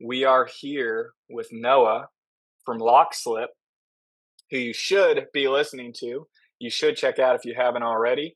we are here with Noah from Lockslip, who you should be listening to. You should check out if you haven't already.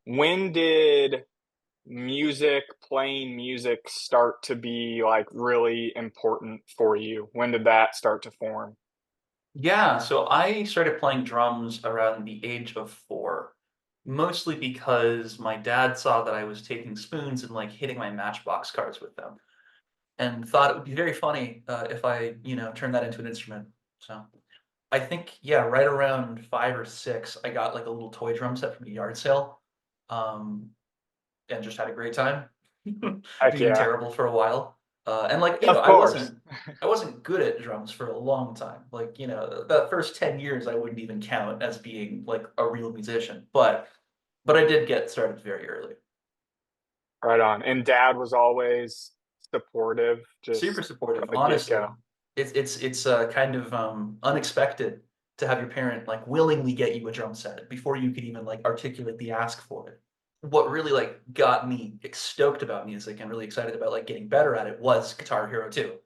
When did playing music start to be like really important for you? When did that start to form? Yeah, so I started playing drums around the age of 4, mostly because my dad saw that I was taking spoons and like hitting my Matchbox cards with them, and thought it would be very funny if I turned that into an instrument. So I think, yeah, right around 5 or 6, I got like a little toy drum set from a yard sale, um, and just had a great time Heck being yeah. terrible for a while. And like, Of I course. wasn't good at drums for a long time. Like, the first 10 years I wouldn't even count as being like a real musician, but I did get started very early. Right on. And dad was always supportive, Super just from supportive, the honestly. get-go. It's kind of unexpected to have your parent like willingly get you a drum set before you could even like articulate the ask for it. What really like got me stoked about music and really excited about like getting better at it was Guitar Hero 2. Like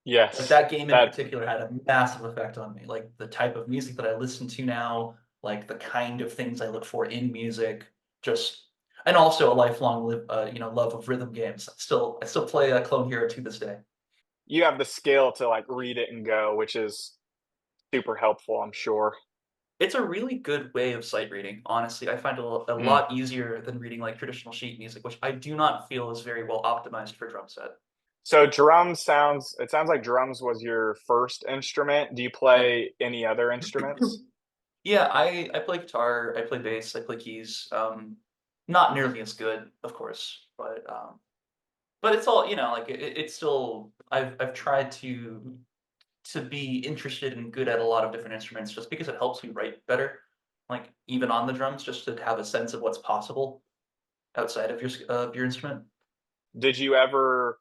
Yes. that game in That particular had a massive effect on me. Like the type of music that I listen to now, like the kind of things I look for in music, just and also a lifelong love of rhythm games. I still play Clone Hero to this day. you have the skill to like read it and go, which is super helpful, I'm sure. It's a really good way of sight reading, honestly. I find it a Mm. lot easier than reading like traditional sheet music, which I do not feel is very well optimized for drum set. So it sounds like drums was your first instrument. Do you Yep. play any other instruments? Yeah, I play guitar, I play bass, I play keys. Not nearly as good, of course, but it's all like it's still I've tried to be interested and good at a lot of different instruments just because it helps me write better. Like even on the drums, just to have a sense of what's possible outside of your instrument. Did you ever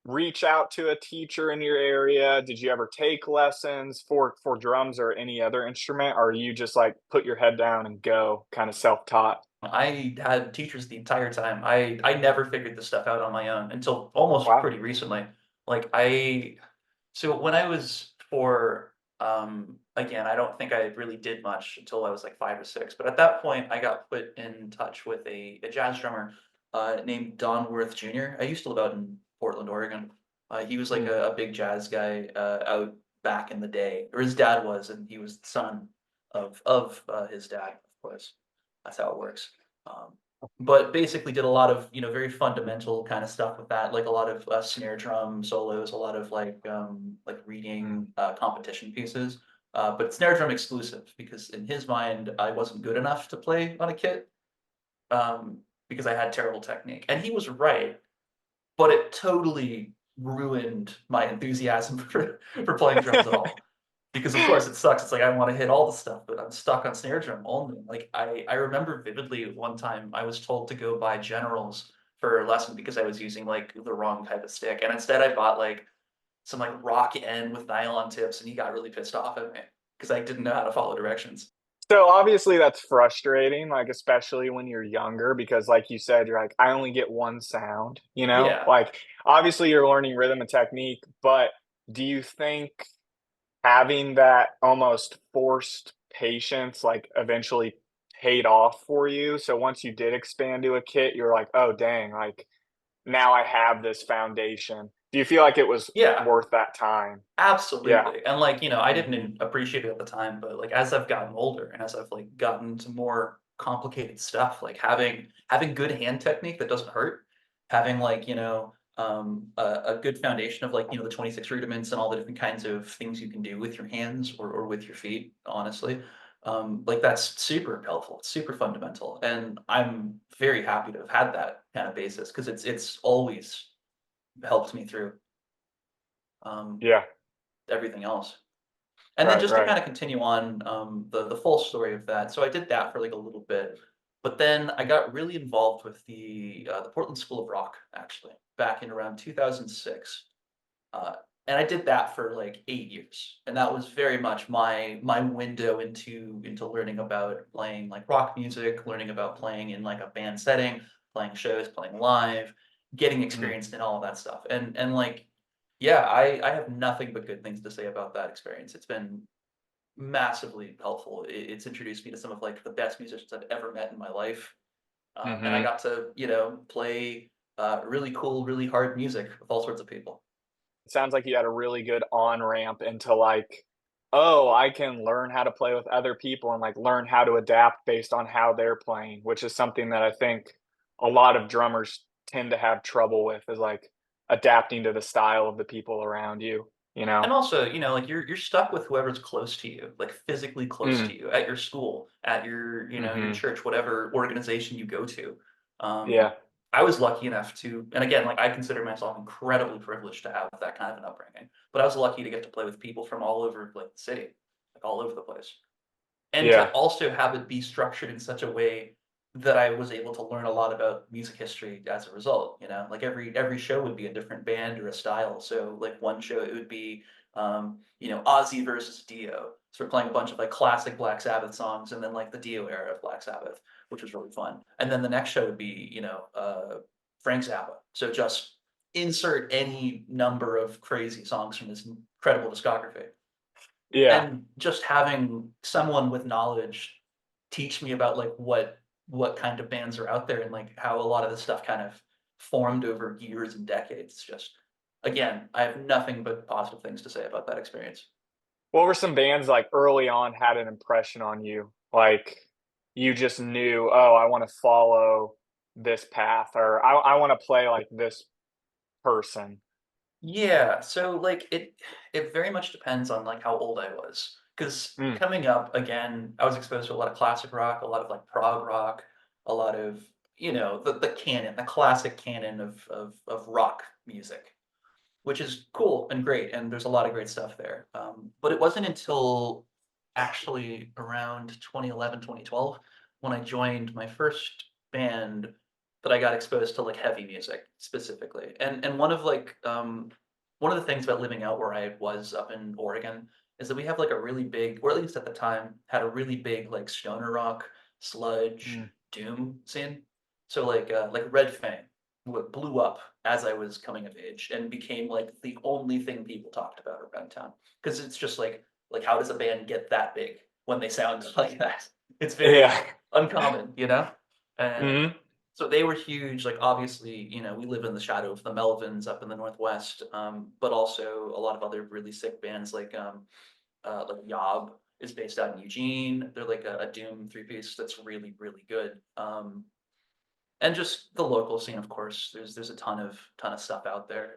reach out to a teacher in your area? Did you ever take lessons for drums or any other instrument? Or you just like put your head down and go, kind of self-taught? I had teachers the entire time. I never figured this stuff out on my own until almost Wow. pretty recently. Like so when I was 4, again, I don't think I really did much until I was like 5 or 6. But at that point, I got put in touch with a jazz drummer named Don Worth Jr. I used to live out in Portland, Oregon. He was like Hmm. a big jazz guy out back in the day, or his dad was, and he was the son of his dad, of course. That's how it works. Um, but basically did a lot of very fundamental kind of stuff with that, like a lot of snare drum solos, a lot of like Hmm. reading competition pieces. But snare drum exclusive because in his mind I wasn't good enough to play on a kit um, because I had terrible technique, and he was right. But it totally ruined my enthusiasm for playing drums at all. Because of course it sucks. It's like I want to hit all the stuff, but I'm stuck on snare drum only. Like I remember vividly one time I was told to go buy generals for a lesson because I was using like the wrong type of stick. And instead I bought like some like rock end with nylon tips and he got really pissed off at me because I didn't know how to follow directions. So obviously that's frustrating, like especially when you're younger, because like you said, you're like, I only get one sound, you know? Yeah. Like obviously you're learning rhythm and technique, but do you think having that almost forced patience like eventually paid off for you? So once you did expand to a kit, you're like, oh dang, like now I have this foundation. Do you feel like it was Yeah. worth that time? Yeah. Absolutely, and, like, I Mm. didn't appreciate it at the time, but, like, as I've gotten older and as I've, like, gotten to more complicated stuff, like, having good hand technique that doesn't hurt, having, like, a good foundation of, like, the 26 rudiments and all the different kinds of things you can do with your hands or with your feet, honestly. Like, that's super helpful, it's super fundamental, and I'm very happy to have had that kind of basis because it's always helped me through, um, Yeah. everything else. And then Right, just to right. kind of continue on, the full story of that, so I did that for, like, a little bit, but then I got really involved with the Portland School of Rock, actually, back in around 2006. Uh, and I did that for, like, 8 years, and that was very much my window into learning about playing, like, rock music, learning about playing in, like, a band setting, playing shows, playing live, getting Mm. experienced in all of that stuff, and, like, yeah, I have nothing but good things to say about that experience. It's been massively helpful. It's introduced me to some of, like, the best musicians I've ever met in my life, and I Mhm. got to, play, really cool, really hard music with all sorts of people. It sounds like you had a really good on-ramp into, like, "Oh, I can learn how to play with other people and, like, learn how to adapt based on how they're playing," which is something that I think a lot of drummers tend to have trouble with is, like, adapting to the style of the people around you, you And know? also, like, you're stuck with whoever's close to you, like, physically close Mm. to you at your school, at your Mhm. church, whatever organization you go to. Yeah. I was lucky enough to, and again, like, I consider myself incredibly privileged to have that kind of an upbringing, but I was lucky to get to play with people from all over, like, the city, like, all over the place. And to Yeah. also have it be structured in such a way that I was able to learn a lot about music history as a result, Like, every show would be a different band or a style, so, like, one show, it would be, Ozzy versus Dio. So we're playing a bunch of, like, classic Black Sabbath songs and then, like, the Dio era of Black Sabbath, which was really fun. And then the next show would be, Frank Zappa. So just insert any number of crazy songs from his incredible discography. Yeah. And just having someone with knowledge teach me about, like, what kind of bands are out there and, like, how a lot of this stuff kind of formed over years and decades, just again, I have nothing but positive things to say about that experience. What were some bands, like, early on had an impression on you? Like, you just knew, "Oh, I wanna follow this path," or I wanna play like this person." Yeah, so, like, it very much depends on, like, how old I was. Because Mm. coming up, again, I was exposed to a lot of classic rock, a lot of, like, prog rock, a lot of, the canon, the classic canon of rock music. Which is cool and great, and there's a lot of great stuff there. But it wasn't until actually around 2011, 2012 when I joined my first band that I got exposed to, like, heavy music specifically. And one of the things about living out where I was up in Oregon is that we have, like, a really big, or at least at the time, had a really big, like, stoner rock, sludge, Mm. doom scene. So, like Red Fang what blew up as I was coming of age and became, like, the only thing people talked about around town. Because it's just like, how does a band get that big when they sound like that? It's very Yeah. uncommon, you know? And Mhm. so they were huge, like, obviously, we live in the shadow of the Melvins up in the Northwest, but also a lot of other really sick bands like Yob is based out in Eugene. They're like a doom three-piece that's really, really good. And just the local scene, of course. There's a ton of stuff out there.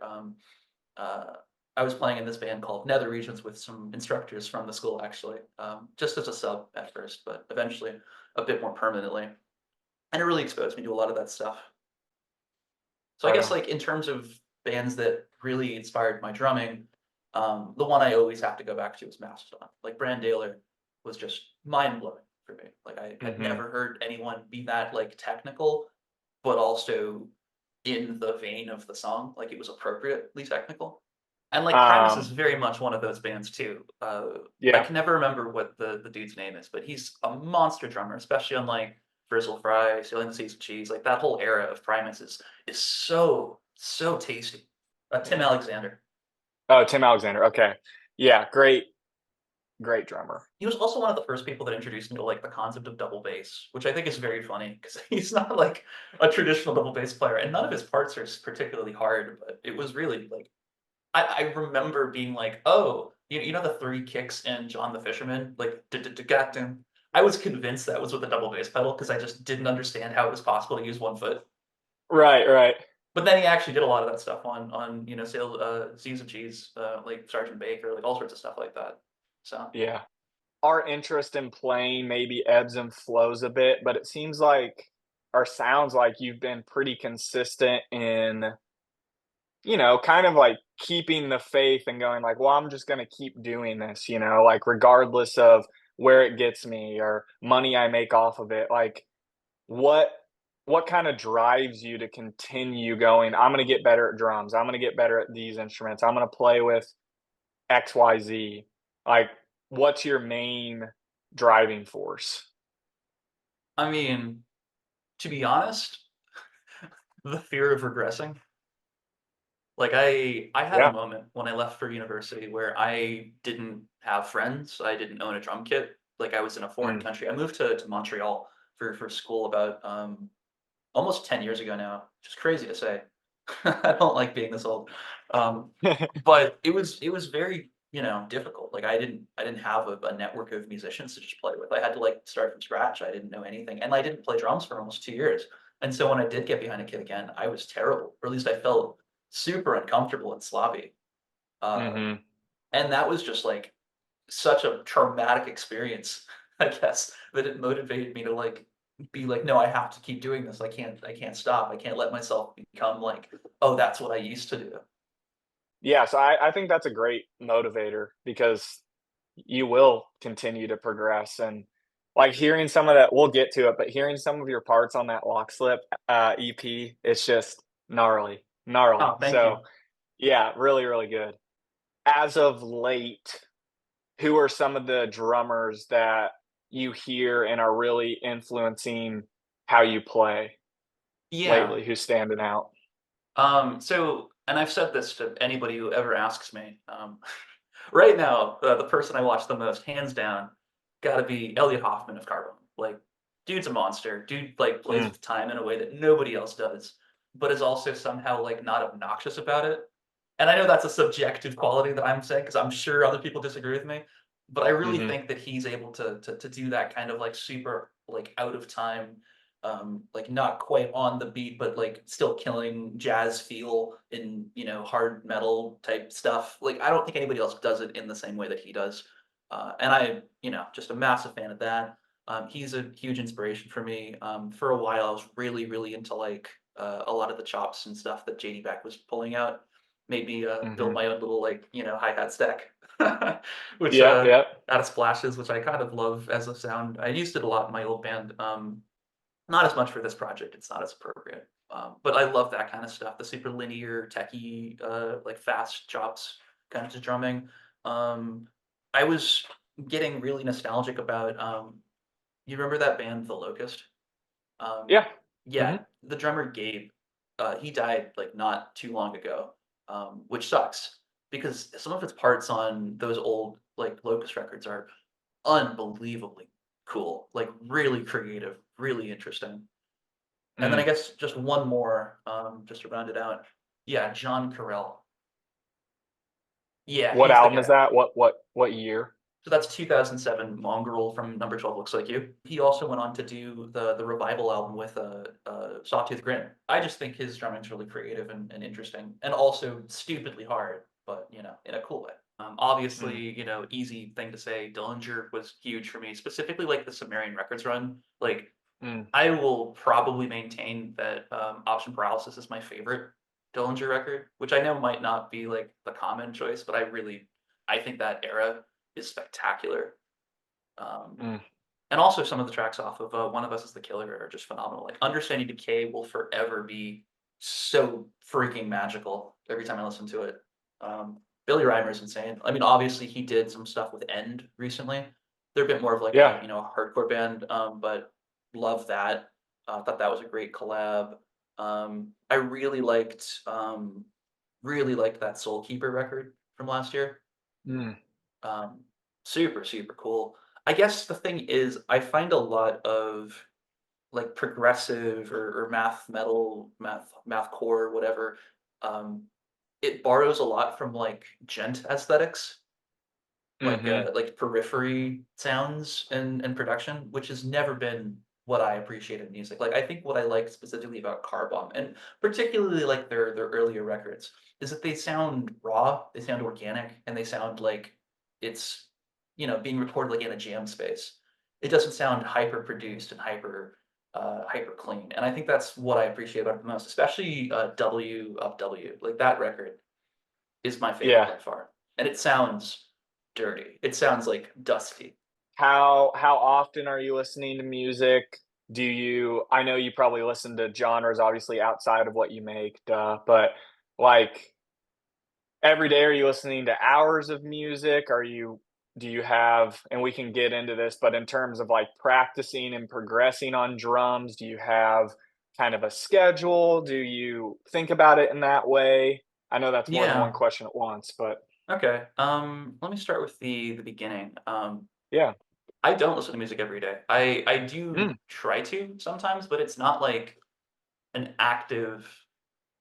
Uh, I was playing in this band called Nether Regions with some instructors from the school, actually, just as a sub at first, but eventually a bit more permanently. And it really exposed me to a lot of that stuff. So I Right guess, on. like, in terms of bands that really inspired my drumming, the one I always have to go back to is Mastodon. Like, Brandaler was just mind blowing for me. Like, I had Mhm. never heard anyone be that, like, technical, but also in the vein of the song, like, it was appropriately technical. And, like, Primus is Um, very much one of those bands too. I yeah. can never remember what the dude's name is, but he's a monster drummer, especially on, like, Frizzle Fry, Stealing the Seas of Cheese, like, that whole era of Primus is so, so tasty. Tim Alexander. Oh, Tim Alexander, okay. Yeah, great, great drummer. He was also one of the first people that introduced me to, like, the concept of double bass, which I think is very funny because he's not, like, a traditional double bass player, and none of his parts are particularly hard, but it was really, like, I remember being like, "Oh, you know the 3 kicks in John the Fisherman? Like, "Du-du-du-ga-dum." I was convinced that was with a double bass pedal because I just didn't understand how it was possible to use one foot. Right, right. But then he actually did a lot of that stuff on sales Seas of Cheese, like Sergeant Baker, like all sorts of stuff like that. So Yeah. Our interest in playing maybe ebbs and flows a bit, but it seems like or sounds like you've been pretty consistent in, kind of like keeping the faith and going like, "Well, I'm just gonna keep doing this," like regardless of where it gets me or money I make off of it. Like, what what kinda drives you to continue going, "I'm gonna get better at drums. I'm gonna get better at these instruments. I'm gonna play with XYZ." Like, what's your main driving force? I mean, to be honest, the fear of regressing. Like I had a Yeah. moment when I left for university where I didn't have friends. I didn't own a drum kit. Like I was in a foreign Mm. country. I moved to Montreal for school about almost 10 years ago now, which is crazy to say. I don't like being this old. Um, but it was very, difficult. Like I didn't have a network of musicians to just play with. I had to like start from scratch. I didn't know anything. And I didn't play drums for almost 2 years. And so when I did get behind a kit again, I was terrible. Or at least I felt super uncomfortable and sloppy. Mhm. And that was just like such a traumatic experience, I guess, that it motivated me to like be like, no, I have to keep doing this. I can't stop. I can't let myself become like, oh, that's what I used to do. Yeah, so I think that's a great motivator because you will continue to progress and, like, hearing some of that we'll get to it, but hearing some of your parts on that Lockslip, EP, it's just gnarly, gnarly. Oh, thank So, you. yeah, really, really good. As of late, who are some of the drummers that you hear and are really influencing how you play Yeah. lately? Who's standing out? And I've said this to anybody who ever asks me. Right now, the person I watch the most, hands down, got to be Elliot Hoffman of Carbone. Like, dude's a monster. Dude like plays Mm, with time in a way that nobody else does, but is also somehow like not obnoxious about it. And I know that's a subjective quality that I'm saying because I'm sure other people disagree with me, but I really mhm, think that he's able to do that kind of like super like out of time, like not quite on the beat, but like still killing jazz feel in hard metal type stuff. Like I don't think anybody else does it in the same way that he does, and I just a massive fan of that. He's a huge inspiration for me. For a while, I was really into like a lot of the chops and stuff that JD Beck was pulling out made me build mhm. my own little like hi-hat stack, which Yeah, yeah, out of splashes, which I kind of love as a sound. I used it a lot in my old band. Not as much for this project, it's not as appropriate. But I love that kind of stuff, the super linear, techy, like fast chops kind of drumming. Um, I was getting really nostalgic about you remember that band The Locust? Um, yeah, yeah, mhm, the drummer Gabe, he died like not too long ago, which sucks because some of its parts on those old like Locust records are unbelievably cool, like really creative, really interesting. And then I mm. guess just one more, just to round it out. Yeah, John Carell. Yeah, What he's the album is guy. that? What year? So that's 2007, Mongrel from Number 12 Looks Like You. He also went on to do the Revival album with Sawtooth Grin. I just think his drumming's really creative and interesting, and also stupidly hard, but in a cool way. Mm, Obviously, easy thing to say. Dillinger was huge for me, specifically like the Sumerian Records run. Like, mm, I will probably maintain that Option Paralysis is my favorite Dillinger record, which I know might not be like the common choice, but I think that era is spectacular. Um, mm. and also some of the tracks off of One of Us is the Killer are just phenomenal. Like Understanding Decay will forever be so freaking magical every time I listen to it. Um, Billy Reimer's insane. I mean, obviously he did some stuff with End recently. They're a bit more of like Yeah, a hardcore band, but love that. Thought that was a great collab. I really liked that Soul Keeper record from last year. mm, Um, super, super cool. I guess the thing is, I find a lot of like progressive or math metal, math core, whatever. Um, it borrows a lot from like gent aesthetics, mhm, like periphery sounds and production, which has never been what I appreciate in music. Like, I think what I like specifically about Car Bomb, and particularly like their earlier records, is that they sound raw, they sound organic, and they sound like it's, being recorded like in a jam space. It doesn't sound hyper produced and hyper clean. And I think that's what I appreciate about it the most, especially W of W. Like that record is my favorite Yeah. by far. And it sounds dirty. It sounds like dusty. How often are you listening to music? Do you I know you probably listen to genres obviously outside of what you make, duh, but, like, every day, are you listening to hours of music? Do you have and we can get into this, but in terms of, like, practicing and progressing on drums, do you have kind of a schedule? Do you think about it in that way? I know that's more than one Yeah. question at once, but Okay. Let me start with the beginning. yeah. I don't listen to music every day. I do Mm, try to sometimes, but it's not like an active,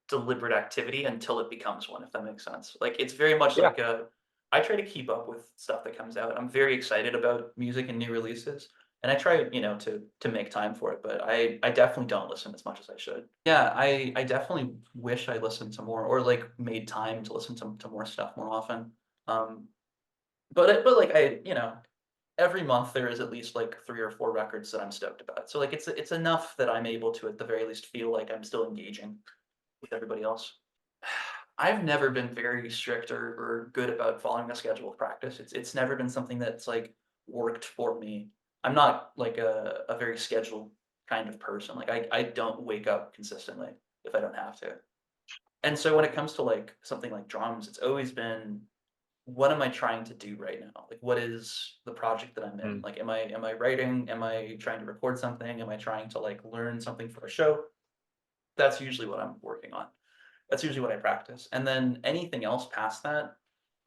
deliberate activity until it becomes one, if that makes sense. Like it's very much yeah. like a I try to keep up with stuff that comes out. I'm very excited about music and new releases. And I try, to make time for it, but I definitely don't listen as much as I should. Yeah, I definitely wish I listened to more or like made time to listen to more stuff more often. Um, but like every month there is at least like 3 or 4 records that I'm stoked about. So like it's enough that I'm able to at the very least feel like I'm still engaging with everybody else. I've never been very strict or good about following a schedule of practice. It's never been something that's like worked for me. I'm not like a very scheduled kind of person. Like I don't wake up consistently if I don't have to. And so when it comes to like something like drums, it's always been what am I trying to do right now? Like what is the project that I'm in? Mm, Like am I writing? Am I trying to record something? Am I trying to like learn something for a show? That's usually what I'm working on. That's usually what I practice. And then anything else past that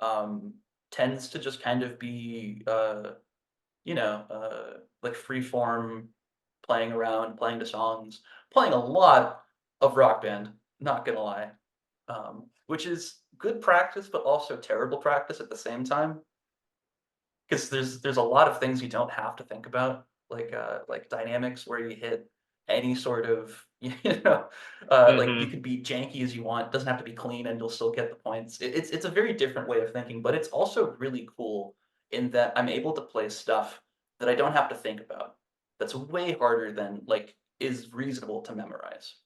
um tends to just kind of be like free form playing around, playing to songs, playing a lot of Rock Band, not gonna lie, which is good practice, but also terrible practice at the same time. Because there's a lot of things you don't have to think about, like dynamics where you hit any sort of, like you mhm. could be janky as you want. It doesn't have to be clean, and you'll still get the points. It's a very different way of thinking, but it's also really cool in that I'm able to play stuff that I don't have to think about. That's way harder than like is reasonable to memorize.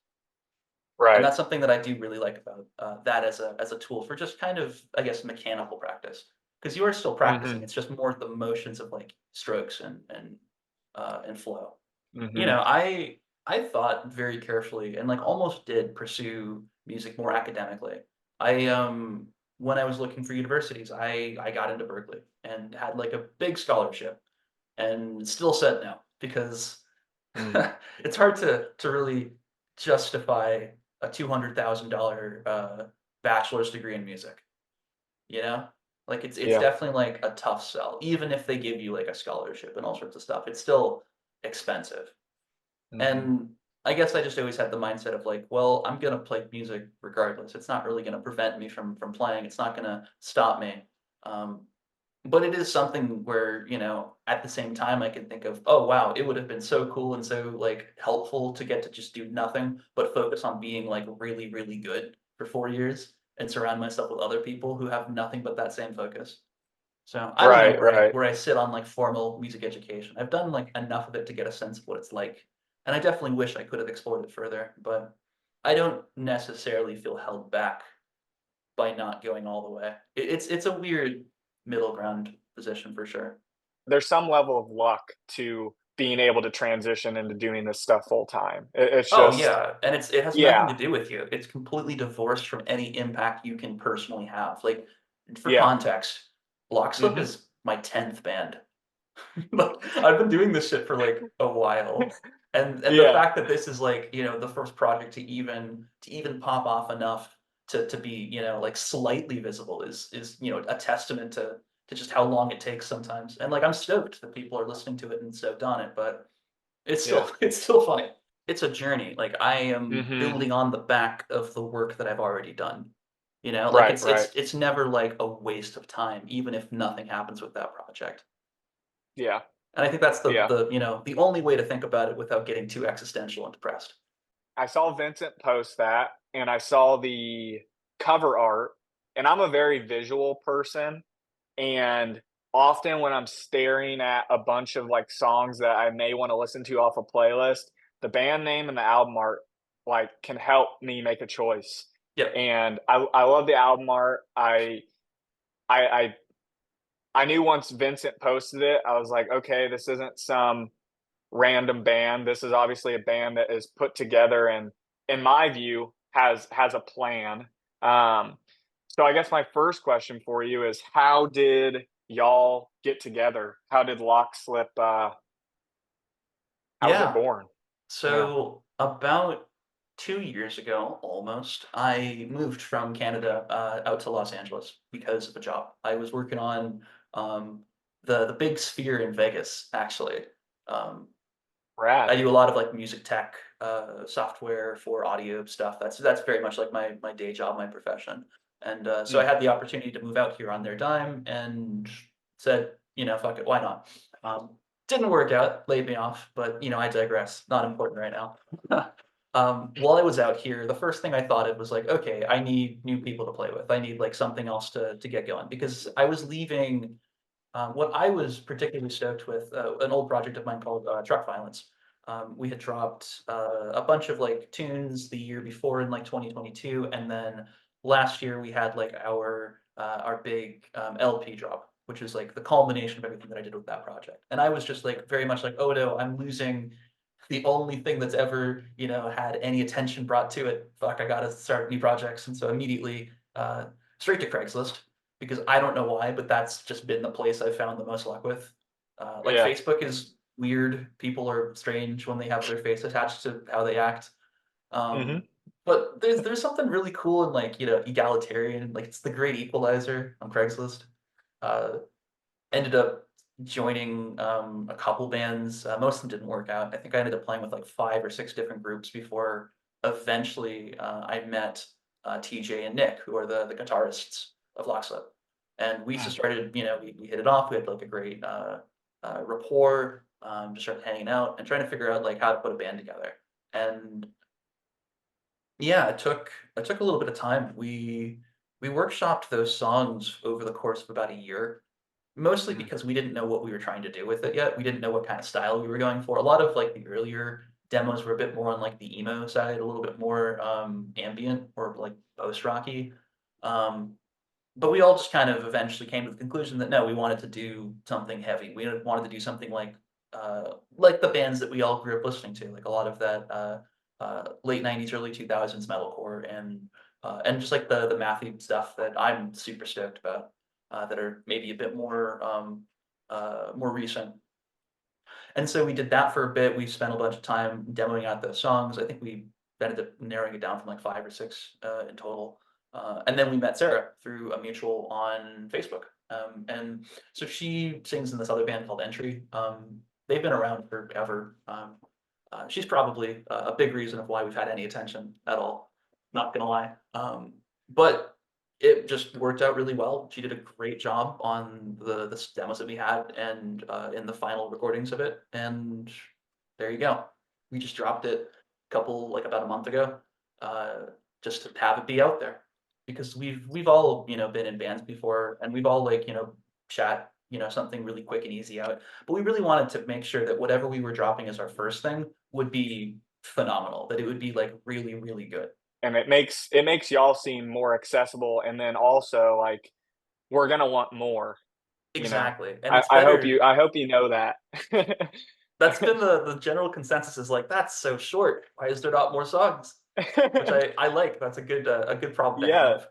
And Right. that's something that I do really like about, that as a tool for just kind of, I guess, mechanical practice. Because you are still practicing, Mhm, it's just more the motions of, like, strokes and flow. You mhm. know, I thought very carefully and, like, almost did pursue music more academically. I, when I was looking for universities, I got into Berkeley and had, like, a big scholarship and still said no because Mm, it's hard to really justify a $200,000 bachelor's degree in music, you know? Like it's yeah. definitely like a tough sell. Even if they give you like a scholarship and all sorts of stuff, it's still expensive. Mhm. And I guess I just always had the mindset of like, well, I'm gonna play music regardless. It's not really gonna prevent me from playing. It's not gonna stop me. Um, but it is something where, at the same time, I can think of, "Oh, wow, it would have been so cool and so, like, helpful to get to just do nothing, but focus on being, like, really, really good for 4 years and surround myself with other people who have nothing but that same focus." So, I don't know Right, where I right. where I sit on, like, formal music education. I've done, like, enough of it to get a sense of what it's like, and I definitely wish I could have explored it further, but I don't necessarily feel held back by not going all the way. It's a weird middle ground position for sure. There's some level of luck to being able to transition into doing this stuff full time. It's Oh, just yeah, and it has nothing yeah, to do with you. It's completely divorced from any impact you can personally have. Like, for yeah. context, Lockslip Mhm. is my 10th band. Like, I've been doing this shit for, like, a while, and the Yeah, fact that this is, like, the first project to even pop off enough to be, like, slightly visible is, a testament to just how long it takes sometimes, and, like, I'm stoked that people are listening to it and stoked on it, but it's yeah. still it's still funny. It's a journey, like, I am Mhm. building on the back of the work that I've already done, Like, Right, it's right. it's it's never, like, a waste of time, even if nothing happens with that project. Yeah. And I think that's Yeah. the only way to think about it without getting too existential and depressed. I saw Vincent post that, and I saw the cover art, and I'm a very visual person, and often when I'm staring at a bunch of, like, songs that I may wanna listen to off a playlist, the band name and the album art, like, can help me make a choice, Yep. and I love the album art. I I I knew once Vincent posted it, I was like, "Okay, this isn't some random band. This is obviously a band that is put together and, in my view, has a plan." Um, so I guess my first question for you is, how did y'all get together? How did Lockslip? How was it Yeah. born? Yeah, So about 2 years ago, almost, I moved from Canada out to Los Angeles because of a job. I was working on um, the big sphere in Vegas, actually. Um, rad. I do a lot of like music tech software for audio stuff. That's very much like my day job, my profession. And so I Mm, had the opportunity to move out here on their dime and said, fuck it, why not? Didn't work out, laid me off, but I digress. Not important right now. While I was out here, the first thing I thought of was like, okay, I need new people to play with. I need like something else to get going because I was leaving. What I was particularly stoked with, an old project of mine called Truck Violence. We had dropped a bunch of like tunes the year before in like 2022, and then last year we had like our big LP drop, which is like the culmination of everything that I did with that project. And I was just like very much like, oh no, I'm losing the only thing that's ever had any attention brought to it. Fuck, I gotta start new projects, and so immediately straight to Craigslist because I don't know why, but that's just been the place I've found the most luck with. Like yeah. Facebook is weird. People are strange when they have their face attached to how they act. Hmm. Um, but there's something really cool and like egalitarian. Like it's the great equalizer on Craigslist. Uh, Ended up joining a couple bands. Most of them didn't work out. I think I ended up playing with like 5 or 6 different groups before eventually I met TJ and Nick, who are the guitarists of Lockslip. And we just started, we hit it off. We had like a great rapport, just started hanging out and trying to figure out like how to put a band together. And yeah, it took a little bit of time. We workshopped those songs over the course of about a year. Mostly Hmm. because we didn't know what we were trying to do with it yet. We didn't know what kind of style we were going for. A lot of, like, the earlier demos were a bit more on, like, the emo side, a little bit more, ambient or, like, post-rocky. Um, but we all just kind of eventually came to the conclusion that, no, we wanted to do something heavy. We wanted to do something like the bands that we all grew up listening to, like, a lot of that, late '90s, early 2000s metalcore and just, like, the mathy stuff that I'm super stoked about that are maybe a bit more recent. And so we did that for a bit. We spent a bunch of time demoing out those songs. I think we ended up narrowing it down from like 5 or 6 in total. And then we met Sarah through a mutual on Facebook. And so she sings in this other band called Entry. They've been around forever. She's probably a big reason of why we've had any attention at all. Not gonna lie. But it just worked out really well. She did a great job on the demos that we had and in the final recordings of it. And there you go. We just dropped it about a month ago, uh, just to have it be out there because we've all been in bands before and we've all like chat something really quick and easy out. But we really wanted to make sure that whatever we were dropping as our first thing would be phenomenal. That it would be like really really good. And it makes y'all seem more accessible, and then also like we're gonna want more. You know, Exactly, and I, it's I hope better. you I hope you know that. That's been the general consensus is like, "That's so short. Why is there not more songs?" Which I like. That's a good problem to Yeah, have.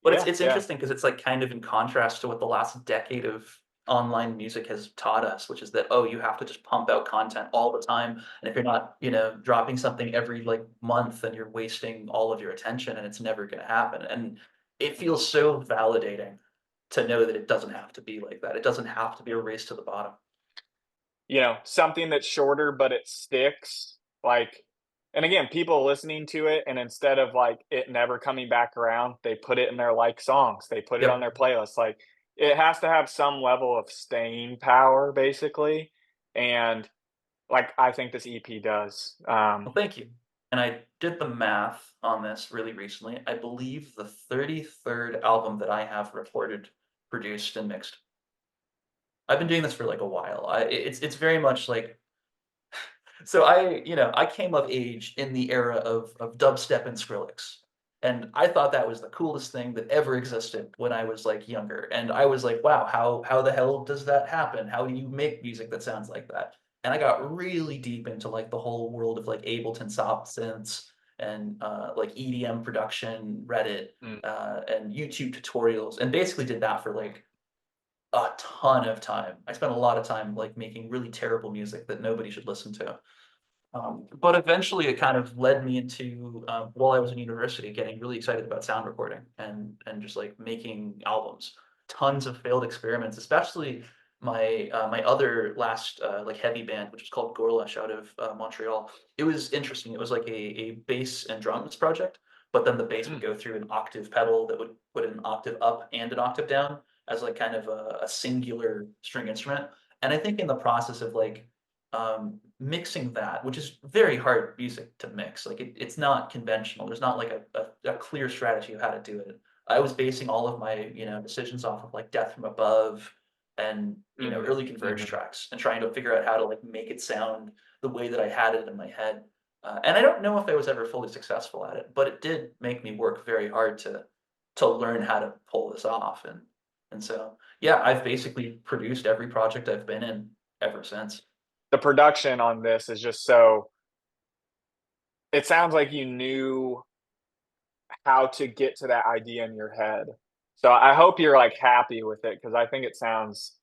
But it's yeah, it's yeah. interesting because it's, like, kind of in contrast to what the last decade of online music has taught us, which is that, oh, you have to just pump out content all the time, and if you're not, dropping something every, like, month, then you're wasting all of your attention, and it's never gonna happen, and it feels so validating to know that it doesn't have to be like that. It doesn't have to be a race to the bottom. Something that's shorter, but it sticks. Like, and again, people listening to it, and instead of like it never coming back around, they put it in their like songs. They put it on Yep. their playlist. Like, it has to have some level of staying power, basically. and like I think this EP does. Well, thank you. And I did the math on this really recently. I believe the 33rd album that I have recorded, produced, and mixed. I've been doing this for like a while. It's very much like so I came of age in the era of dubstep and Skrillex. And I thought that was the coolest thing that ever existed when I was like younger. And I was like, wow, how the hell does that happen? How do you make music that sounds like that? And I got really deep into like the whole world of like Ableton soft synths and like EDM production, Reddit, Mm. and YouTube tutorials, and basically did that for like a ton of time. I spent a lot of time like making really terrible music that nobody should listen to. But eventually, it kind of led me into while I was in university, getting really excited about sound recording and just like making albums. Tons of failed experiments, especially my other last like heavy band, which was called Gorlash out of Montreal. It was interesting. It was like a bass and drums project, but then the bass would Mm. go through an octave pedal that would put an octave up and an octave down as like kind of a singular string instrument. And I think in the process of like mixing that, which is very hard music to mix. Like it's not conventional. There's not like a clear strategy of how to do it. I was basing all of my, decisions off of like Death from Above and, Mhm. early Converge Mhm. tracks and trying to figure out how to like make it sound the way that I had it in my head. And I don't know if I was ever fully successful at it, but it did make me work very hard to learn how to pull this off. And so yeah, I've basically produced every project I've been in ever since. The production on this is just so it sounds like you knew how to get to that idea in your head. So I hope you're, like, happy with it because I think it sounds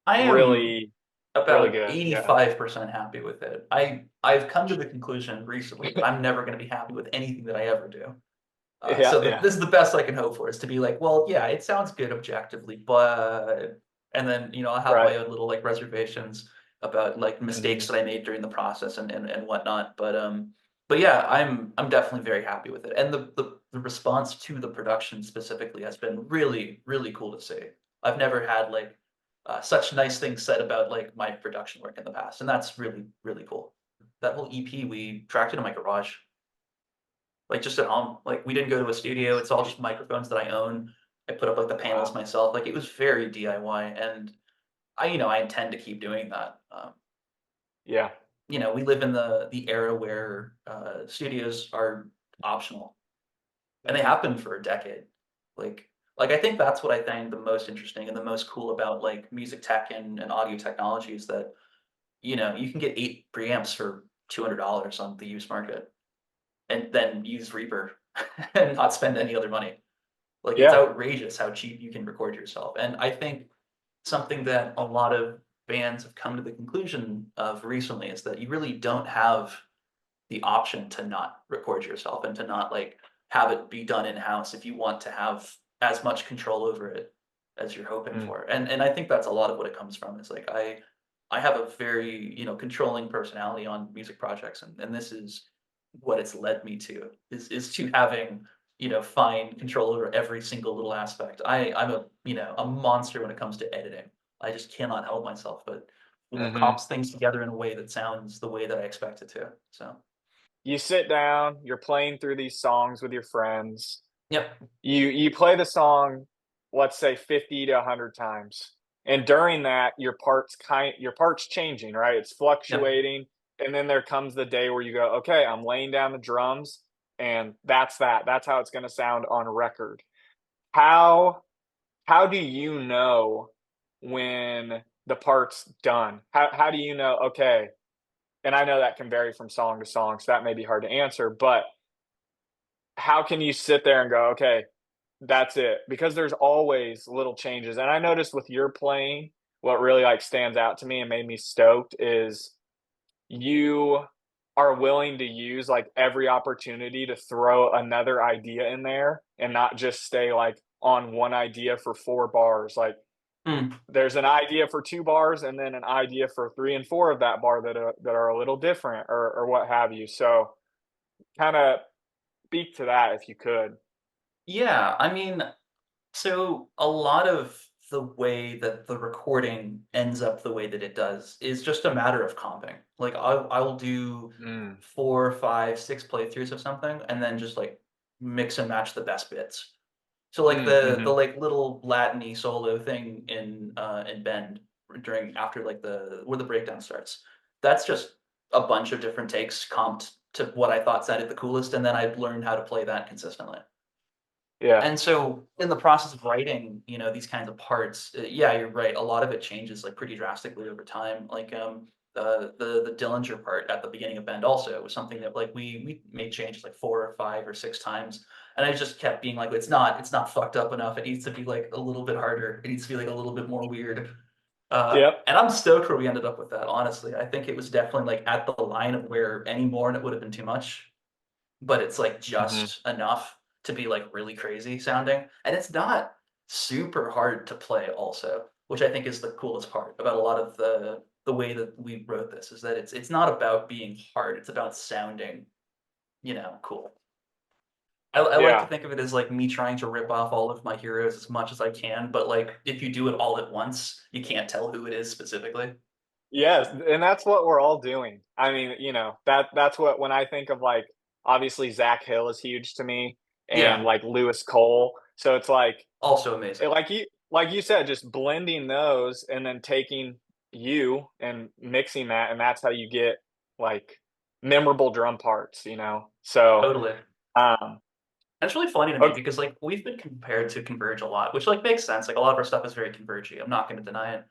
I am really, really about good, yeah. 85% happy with it. I've come to the conclusion recently that I'm never gonna be happy with anything that I ever do. Yeah, So yeah, this is the best I can hope for, is to be like, well, yeah, it sounds good objectively, but and then I'll have right. my own little like reservations about like mistakes Mhm. that I made during the process and whatnot. But yeah, I'm definitely very happy with it, and the response to the production specifically has been really really cool to see. I've never had like such nice things said about like my production work in the past, and that's really really cool. That whole EP, we tracked it in my garage. Like, just at home, like, we didn't go to a studio, it's all just microphones that I own. I put up, like, the panels Wow. myself, like, it was very DIY, and I intend to keep doing that. Yeah. We live in the era where, studios are optional, and they Mhm. have been for a decade. Like, I think that's what I find the most interesting and the most cool about, like, music tech and audio technology is that, you can get 8 preamps for $200 on the used market, and then use Reaper and not spend any other money. Like, it's Yeah. outrageous how cheap you can record yourself, and I think something that a lot of bands have come to the conclusion of recently is that you really don't have the option to not record yourself and to not, like, have it be done in-house if you want to have as much control over it as you're hoping Mm. for, and I think that's a lot of what it comes from, is, like, I have a very, controlling personality on music projects, and this is what it's led me to, is to having, fine control over every single little aspect. I'm a monster when it comes to editing. I just cannot help myself, but, Mhm. cops things together in a way that sounds the way that I expect it to, so You sit down, you're playing through these songs with your friends. yep, You play the song, let's say 50 to 100 times, and during that, your part's changing, right? It's yep. fluctuating, and then there comes the day where you go, "Okay, I'm laying down the drums, and that's that. That's how it's gonna sound on record." How how do you know when the part's done? How do you know, "Okay," and I know that can vary from song to song, so that may be hard to answer, but how can you sit there and go, "Okay, that's it," because there's always little changes, and I noticed with your playing, what really, like, stands out to me and made me stoked is you are willing to use, like, every opportunity to throw another idea in there and not just stay, like, on one idea for 4 bars, like, Mm. there's an idea for 2 bars and then an idea for 3 and 4 of that bar that are a little different or what have you, so kinda speak to that if you could. Yeah, I mean, so a lot of the way that the recording ends up the way that it does is just a matter of comping. Like I will do Mm, 4, 5, 6 playthroughs of something and then just like mix and match the best bits. So like the mhm. like little Latin-y solo thing in Bend during after like the where the breakdown starts. That's just a bunch of different takes comped to what I thought sounded the coolest, and then I learned how to play that consistently. Yeah. And so in the process of writing, these kinds of parts, yeah, you're right. A lot of it changes like pretty drastically over time. Like the Dillinger part at the beginning of Bend also was something that like we made changes like 4 or 5 or 6 times. And I just kept being like, it's not fucked up enough. It needs to be like a little bit harder. It needs to be like a little bit more weird. Yep. And I'm stoked where we ended up with that, honestly. I think it was definitely like at the line of where any more and it would have been too much, but it's like Mhm. just enough to be like really crazy sounding. And it's not super hard to play also, which I think is the coolest part about a lot of the way that we wrote this is that it's not about being hard, it's about sounding, cool. I like to Yeah. think of it as like me trying to rip off all of my heroes as much as I can, but like if you do it all at once, you can't tell who it is specifically. Yes, and that's what we're all doing. I mean, that's what when I think of, like, obviously Zach Hill is huge to me and, Yeah, like, Lewis Cole, so it's like also amazing. like you said, just blending those and then taking you and mixing that, and that's how you get, like, memorable drum parts, you know? So, Totally. um, That's really funny to me ok because, like, we've been compared to Converge a lot, which, like, makes sense. Like, a lot of our stuff is very Convergey. I'm not gonna deny it.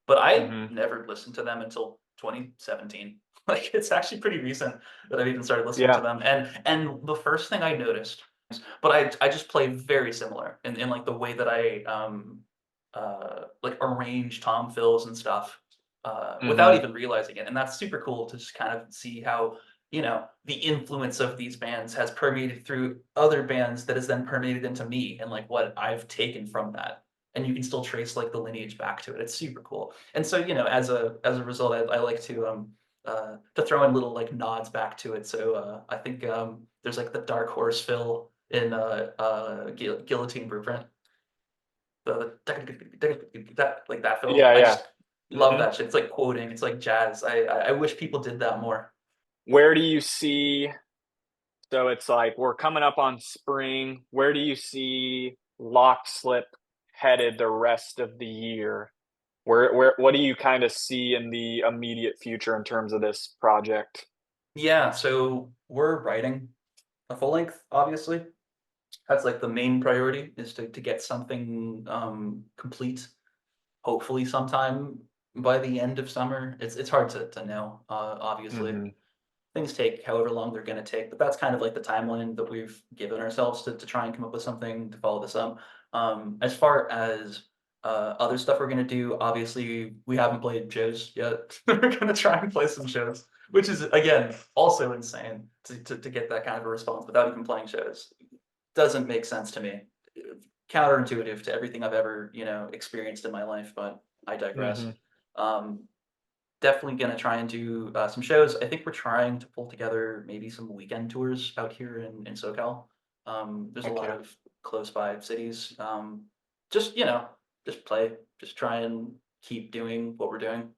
But I mhm, never listened to them until 2017. Like, it's actually pretty recent that I've even started listening to yeah, them. And the first thing I noticed, but I just play very similar in like the way that I like arrange tom fills and stuff without mhm, even realizing it. And that's super cool to just kind of see how the influence of these bands has permeated through other bands that has then permeated into me and like what I've taken from that. And you can still trace like the lineage back to it. It's super cool. And so, as a result, I like to throw in little like nods back to it. So I think there's like the Dark Horse fill in Guillotine Blueprint. The that like that fill. yeah, I yeah, just love mhm. that shit. It's like quoting. It's like jazz. I wish people did that more. Where do you see So it's like we're coming up on spring. Where do you see Lockslip headed the rest of the year? Where what do you kind of see in the immediate future in terms of this project? Yeah, so we're writing a full length, obviously. That's like the main priority is to get something complete, hopefully sometime by the end of summer. It's hard to know, obviously. Mhm. Things take however long they're gonna take, but that's kind of like the timeline that we've given ourselves to try and come up with something to follow this up. As far as other stuff we're gonna do, obviously we haven't played shows yet. We're gonna try and play some shows, which is again also insane to get that kind of a response without even playing shows. Doesn't make sense to me. Counterintuitive to everything I've ever, experienced in my life, but I digress. Mhm. Um, Definitely gonna try and do some shows. I think we're trying to pull together maybe some weekend tours out here in SoCal. There's a Heck lot yeah. of close by cities. Just just play, just try and keep doing what we're doing.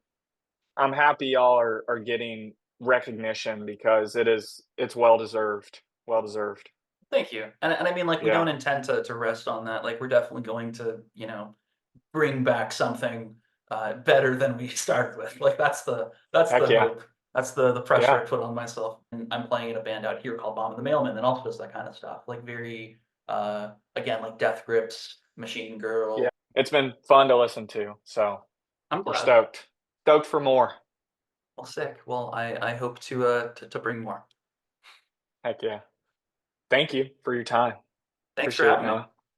I'm happy y'all are getting recognition because it's well deserved. Well deserved. Thank you. And I mean, like, we Yeah. don't intend to rest on that. Like, we're definitely going to bring back something better than we started with. Like that's the Heck yeah. hope. That's the pressure Yeah. I put on myself. And I'm playing in a band out here called Bomb and the Mailman that also does that kind of stuff. Like very again like Death Grips, Machine Yeah. Girl. It's been fun to listen to. So I'm we're glad. stoked. Stoked for more. Well, sick. Well, I hope to bring more. Heck yeah. Thank you for your time. Thanks for Appreciate it, having me. man.